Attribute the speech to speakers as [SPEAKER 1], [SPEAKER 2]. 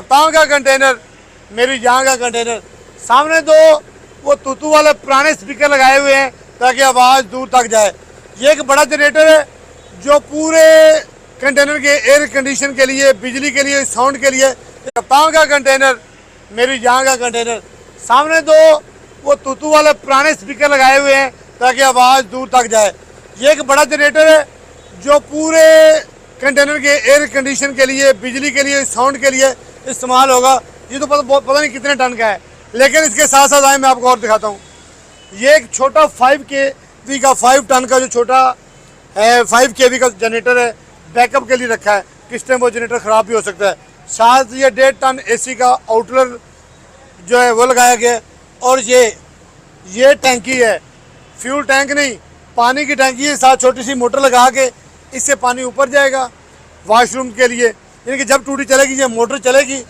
[SPEAKER 1] कप्तान का कंटेनर, मेरी जान का कंटेनर। सामने दो वो तूतू वाले पुराने स्पीकर लगाए हुए हैं ताकि आवाज़ दूर तक जाए। ये एक बड़ा जनरेटर है जो पूरे कंटेनर के एयर कंडीशन के लिए, बिजली के लिए, साउंड के लिए। कप्तान का कंटेनर, मेरी जान का कंटेनर। सामने दो वो तूतू वाले पुराने स्पीकर लगाए हुए हैं ताकि आवाज़ दूर तक जाए। ये एक बड़ा जनरेटर है जो पूरे कंटेनर के एयर कंडीशन के लिए, बिजली के लिए, साउंड के लिए इस्तेमाल होगा। ये तो पता नहीं कितने टन का है, लेकिन इसके साथ साथ आए मैं आपको और दिखाता हूँ। ये एक छोटा 5 kV का 5 टन का जो छोटा है 5 kV का जनरेटर है, बैकअप के लिए रखा है। किस टाइम वो जनरेटर ख़राब भी हो सकता है। साथ ये 1.5 टन AC का आउटलर जो है वो लगाया गया है। और ये टैंकी है, फ्यूल टैंक नहीं, पानी की टैंकी है। साथ छोटी सी मोटर लगा के इससे पानी ऊपर जाएगा वॉशरूम के लिए, यानी कि जब टूटी चलेगी ये मोटर चलेगी।